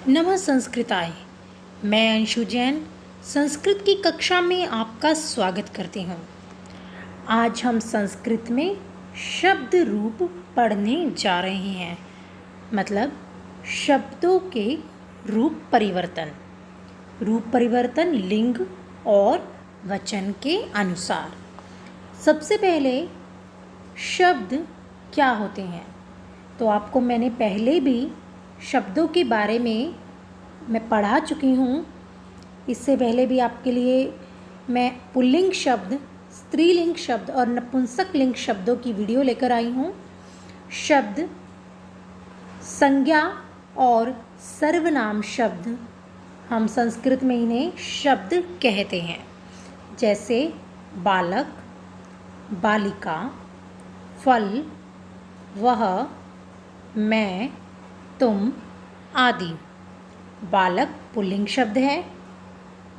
नमः संस्कृताय। मैं अंशु जैन संस्कृत की कक्षा में आपका स्वागत करती हूँ। आज हम संस्कृत में शब्द रूप पढ़ने जा रहे हैं, मतलब शब्दों के रूप परिवर्तन। रूप परिवर्तन लिंग और वचन के अनुसार। सबसे पहले शब्द क्या होते हैं, तो आपको मैंने पहले भी शब्दों के बारे में मैं पढ़ा चुकी हूँ। इससे पहले भी आपके लिए मैं पुल्लिंग शब्द, स्त्रीलिंग शब्द और नपुंसक लिंग शब्दों की वीडियो लेकर आई हूँ। शब्द, संज्ञा और सर्वनाम शब्द, हम संस्कृत में इन्हें शब्द कहते हैं। जैसे बालक, बालिका, फल, वह, मैं, तुम आदि। बालक पुल्लिंग शब्द है,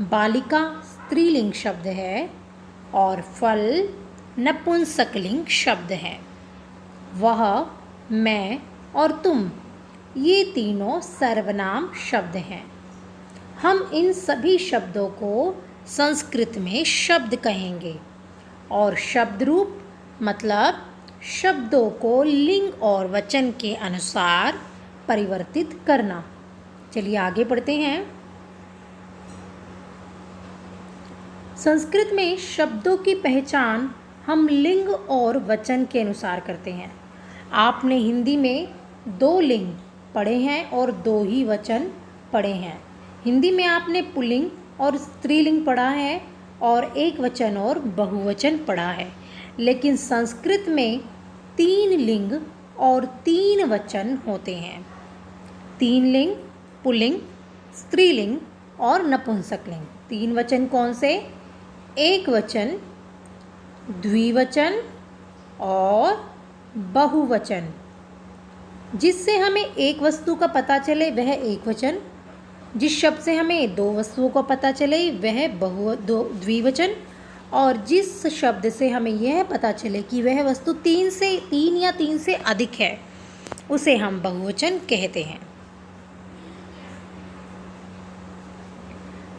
बालिका स्त्रीलिंग शब्द है और फल नपुंसकलिंग शब्द है। वह, मैं और तुम, ये तीनों सर्वनाम शब्द हैं। हम इन सभी शब्दों को संस्कृत में शब्द कहेंगे। और शब्द रूप मतलब शब्दों को लिंग और वचन के अनुसार परिवर्तित करना। चलिए आगे बढ़ते हैं। संस्कृत में शब्दों की पहचान हम लिंग और वचन के अनुसार करते हैं। आपने हिंदी में 2 लिंग पढ़े हैं और 2 ही वचन पढ़े हैं। हिंदी में आपने पुल्लिंग और स्त्रीलिंग पढ़ा है और एक वचन और बहुवचन पढ़ा है। लेकिन संस्कृत में 3 लिंग और 3 वचन होते हैं। 3 लिंग पुल्लिंग, स्त्रीलिंग और नपुंसकलिंग। 3 वचन कौन से? एक वचन, द्विवचन और बहुवचन। जिससे हमें एक वस्तु का पता चले वह एक वचन, जिस शब्द से हमें 2 वस्तुओं का पता चले वह द्विवचन, और जिस शब्द से हमें यह पता चले कि वह वस्तु 3 या 3 से अधिक है उसे हम बहुवचन कहते हैं।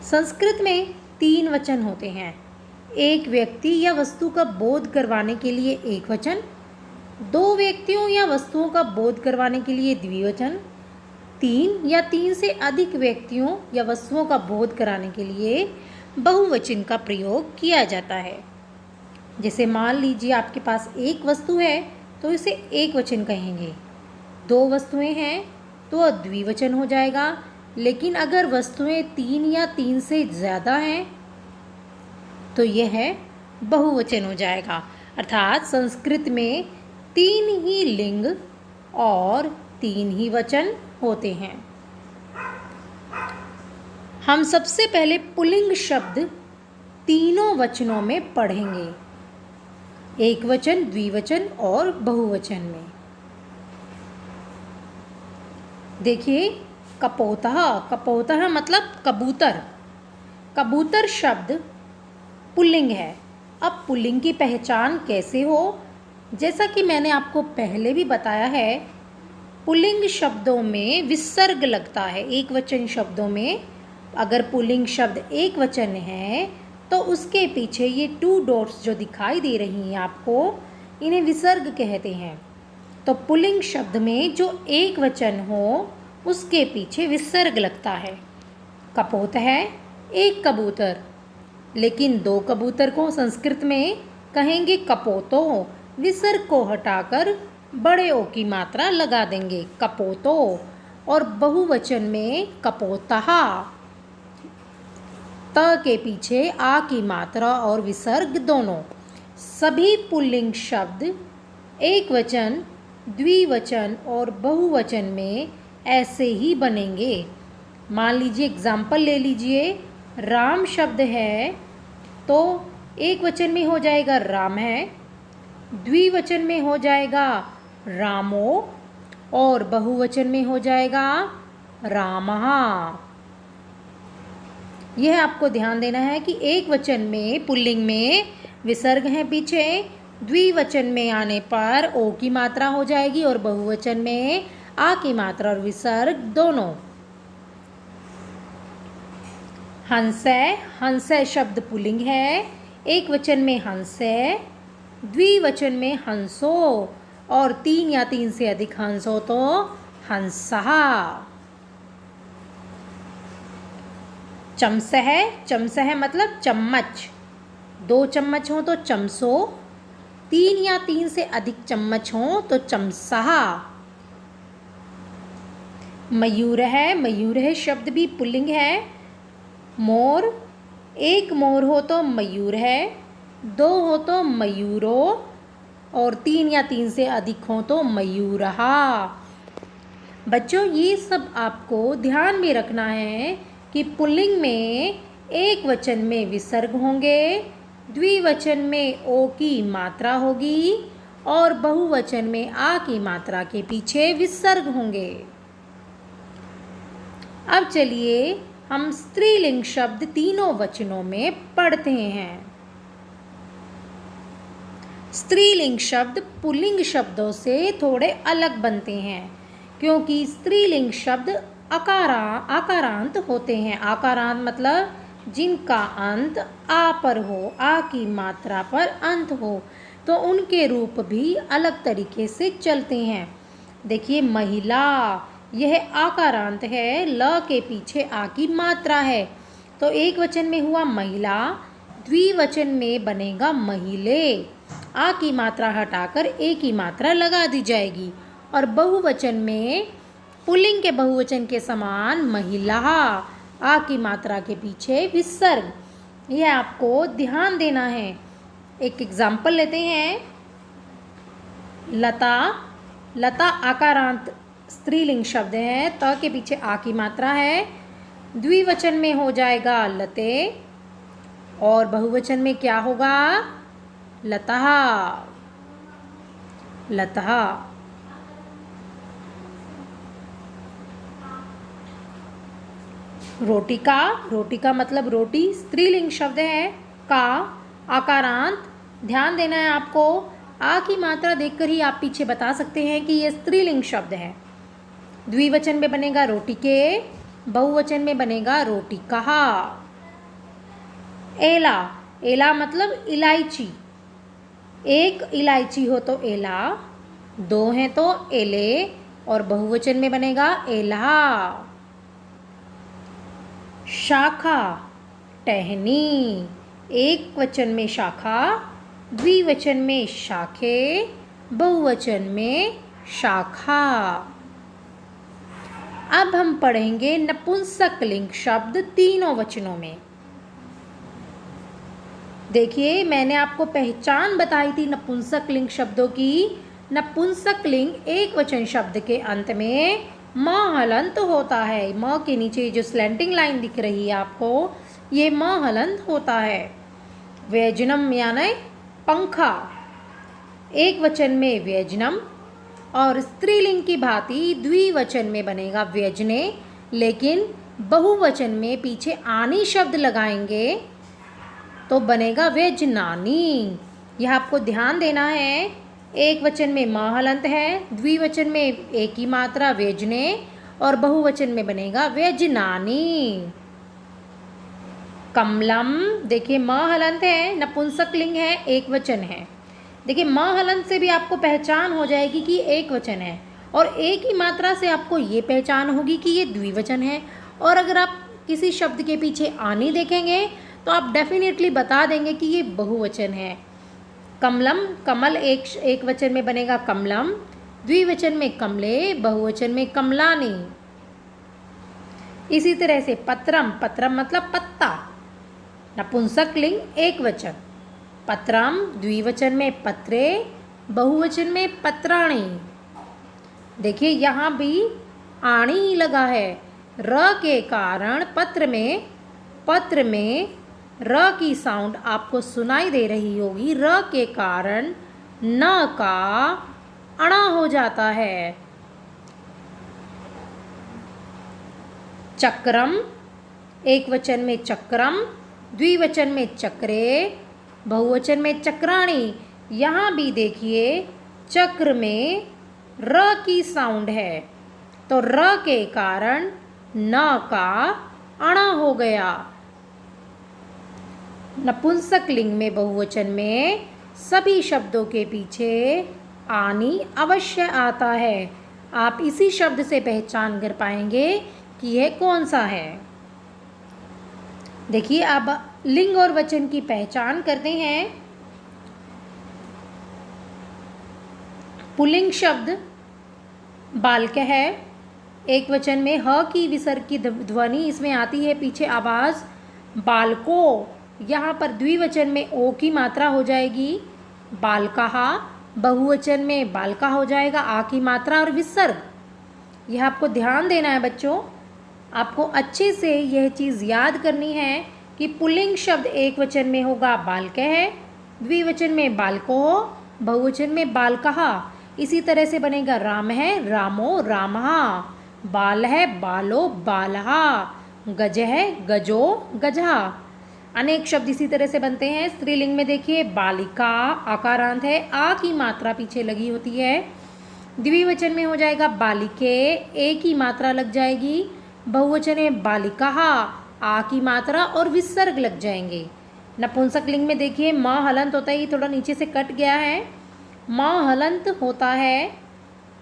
संस्कृत में 3 वचन होते हैं। एक व्यक्ति या वस्तु का बोध करवाने के लिए एक वचन, 2 व्यक्तियों या वस्तुओं का बोध करवाने के लिए द्विवचन, 3 या 3 से अधिक व्यक्तियों या वस्तुओं का बोध कराने के लिए बहुवचन का प्रयोग किया जाता है। जैसे मान लीजिए आपके पास एक वस्तु है तो इसे एक वचन कहेंगे, 2 वस्तुएं हैं तो द्विवचन हो जाएगा। लेकिन अगर वस्तुएं 3 या 3 से ज़्यादा हैं तो यह बहुवचन हो जाएगा। अर्थात संस्कृत में 3 ही लिंग और 3 ही वचन होते हैं। हम सबसे पहले पुल्लिंग शब्द तीनों वचनों में पढ़ेंगे, एक वचन, द्विवचन और बहुवचन में। देखिए, कपोतः, कपोतः मतलब कबूतर। कबूतर शब्द पुल्लिंग है। अब पुल्लिंग की पहचान कैसे हो? जैसा कि मैंने आपको पहले भी बताया है, पुल्लिंग शब्दों में विसर्ग लगता है। एक वचन शब्दों में अगर पुल्लिंग शब्द एक वचन है तो उसके पीछे ये 2 डॉट्स जो दिखाई दे रही हैं आपको, इन्हें विसर्ग कहते हैं। तो पुल्लिंग शब्द में जो एक वचन हो उसके पीछे विसर्ग लगता है। कपोत है एक कबूतर, लेकिन 2 कबूतर को संस्कृत में कहेंगे कपोतो। विसर्ग को हटाकर बड़े ओ की मात्रा लगा देंगे, कपोतो। और बहुवचन में कपोतः, त के पीछे आ की मात्रा और विसर्ग दोनों। सभी पुल्लिंग शब्द एक वचन, द्विवचन और बहुवचन में ऐसे ही बनेंगे। मान लीजिए, एग्जाम्पल ले लीजिए, राम शब्द है तो एक वचन में हो जाएगा राम है, द्विवचन में हो जाएगा रामो और बहुवचन में हो जाएगा रामः। यह आपको ध्यान देना है कि एक वचन में पुल्लिंग में विसर्ग है पीछे, द्विवचन में आने पर ओ की मात्रा हो जाएगी और बहुवचन में आ की मात्रा और विसर्ग दोनों। हंस है, हंस है शब्द पुल्लिंग है, एक वचन में हंस है, द्विवचन में हंसो और तीन या तीन से अधिक हंस हो तो हंसहा। चमस है, चमस है मतलब चम्मच, दो चम्मच हो तो चमसो, तीन या तीन से अधिक चम्मच हो तो चमसहा। मयूर है, मयूर है शब्द भी पुल्लिंग है, मोर, एक मोर हो तो मयूर है, दो हो तो मयूरो और तीन या तीन से अधिक हो तो मयूरहा। बच्चों ये सब आपको ध्यान में रखना है कि पुल्लिंग में एक वचन में विसर्ग होंगे, द्विवचन में ओ की मात्रा होगी और बहुवचन में आ की मात्रा के पीछे विसर्ग होंगे। अब चलिए हम स्त्रीलिंग शब्द तीनों वचनों में पढ़ते हैं। स्त्रीलिंग शब्द पुल्लिंग शब्दों से थोड़े अलग बनते हैं क्योंकि स्त्रीलिंग शब्द आकारांत होते हैं। आकारांत मतलब जिनका अंत आ पर हो, आ की मात्रा पर अंत हो, तो उनके रूप भी अलग तरीके से चलते हैं। देखिए महिला, यह आकारांत है, ल के पीछे आ की मात्रा है, तो एक वचन में हुआ महिला, द्विवचन में बनेगा महिले, आ की मात्रा हटाकर ए की मात्रा लगा दी जाएगी और बहुवचन में पुल्लिंग के बहुवचन के समान महिला, आ की मात्रा के पीछे विसर्ग। यह आपको ध्यान देना है। एक एग्जाम्पल लेते हैं। लता, लता आकारांत स्त्रीलिंग शब्द है, त के पीछे आ की मात्रा है, द्विवचन में हो जाएगा लते और बहुवचन में क्या होगा? लतः, लतः। रोटिका, रोटिका मतलब रोटी स्त्रीलिंग शब्द है, का आकारांत। ध्यान देना है आपको, आ की मात्रा देखकर ही आप पीछे बता सकते हैं कि यह स्त्रीलिंग शब्द है। द्विवचन में बनेगा रोटिके, बहुवचन में बनेगा रोटिका। एला, एला मतलब इलायची, एक इलायची हो तो एला, दो हैं तो एले और बहुवचन में बनेगा एला। शाखा, टहनी, एक वचन में शाखा, द्विवचन में शाखे, बहुवचन में शाखा। अब हम पढ़ेंगे नपुंसकलिंग शब्द तीनों वचनों में। देखिए मैंने आपको पहचान बताई थी नपुंसकलिंग शब्दों की। नपुंसकलिंग एक वचन शब्द के अंत में म हलंत होता है। म के नीचे जो स्लैंटिंग लाइन दिख रही है आपको, ये म हलंत होता है। व्यजनम यानी पंखा, एक वचन में व्यजनम और स्त्रीलिंग की भांति द्विवचन में बनेगा व्यजने, लेकिन बहुवचन में पीछे आनी शब्द लगाएंगे तो बनेगा व्यजनानी। यह आपको ध्यान देना है। एक वचन में म हलंत है, द्विवचन में एक ही मात्रा व्यजने और बहुवचन में बनेगा व्यजनानी। कमलम, देखिए म हलंत है, नपुंसकलिंग है, एक वचन है। देखिए म हलंत से भी आपको पहचान हो जाएगी कि एक वचन है और एक ही मात्रा से आपको ये पहचान होगी कि ये द्विवचन है। और अगर आप किसी शब्द के पीछे आनी देखेंगे तो आप डेफिनेटली बता देंगे कि ये बहुवचन है। कमलम, कमल एक वचन में बनेगा कमलम, द्विवचन में कमले, बहुवचन में कमलानी। इसी तरह से पत्रम, पत्रम मतलब पत्ता, नपुंसकलिंग एक वचन, पत्रम द्विवचन में पत्रे, बहुवचन में पत्राणी। देखिए यहाँ भी आणी लगा है, र के कारण पत्र में र की साउंड आपको सुनाई दे रही होगी। र के कारण न का अणा हो जाता है। चक्रम, एक वचन में चक्रम, द्विवचन में चक्रे, बहुवचन में चक्राणी। यहाँ भी देखिए चक्र में र की साउंड है, तो र के कारण न का अणा हो गया। नपुंसक लिंग में बहुवचन में सभी शब्दों के पीछे आनी अवश्य आता है। आप इसी शब्द से पहचान कर पाएंगे कि यह कौन सा है। देखिए, अब लिंग और वचन की पहचान करते हैं। पुल्लिंग शब्द बालक है। एक वचन में ह की विसर्ग की ध्वनि इसमें आती है, पीछे आवाज़ बालको। यहाँ पर द्विवचन में ओ की मात्रा हो जाएगी बालकाहा, बहुवचन में बालका हो जाएगा आ की मात्रा और विसर्ग। यह आपको ध्यान देना है बच्चों। आपको अच्छे से यह चीज़ याद करनी है कि पुल्लिंग शब्द एक वचन में होगा बालक है, द्विवचन में बालको हो, बहुवचन में बालकहा। इसी तरह से बनेगा राम है रामो रामहा, बाल है बालो बालहा, गज है गजो गजहा। अनेक शब्द इसी तरह से बनते हैं। स्त्रीलिंग में देखिए बालिका आकारांत है, आ की मात्रा पीछे लगी होती है। द्विवचन में हो जाएगा बालिके, ए की मात्रा लग जाएगी। बहुवचन में बालिकाहा, आ की मात्रा और विसर्ग लग जाएंगे। नपुंसक लिंग में देखिए माँ हलंत होता है, ये थोड़ा नीचे से कट गया है। माँ हलंत होता है।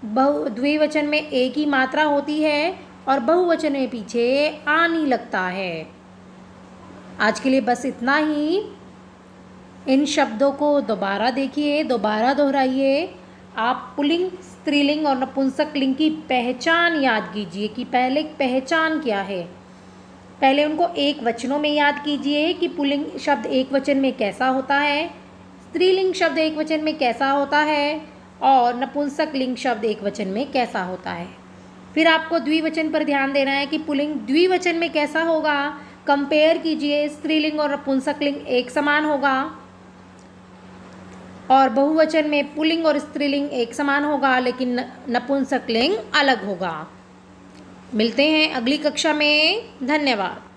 द्विवचन में ए की मात्रा होती है और बहुवचन में पीछे आनी लगता है। आज के लिए बस इतना ही। इन शब्दों को दोबारा देखिए, दोबारा दोहराइए। आप पुल्लिंग, स्त्रीलिंग और नपुंसक लिंग की पहचान याद कीजिए कि पहले पहचान क्या है। पहले उनको एक वचनों में याद कीजिए कि पुल्लिंग शब्द एक वचन में कैसा होता है, स्त्रीलिंग शब्द एक वचन में कैसा होता है और नपुंसक लिंग शब्द एक वचन में कैसा होता है। फिर आपको द्विवचन पर ध्यान देना है कि पुल्लिंग द्विवचन में कैसा होगा। कंपेयर कीजिए, स्त्रीलिंग और नपुंसक लिंग एक समान होगा और बहुवचन में पुल्लिंग और स्त्रीलिंग एक समान होगा, लेकिन नपुंसक लिंग अलग होगा। मिलते हैं अगली कक्षा में। धन्यवाद।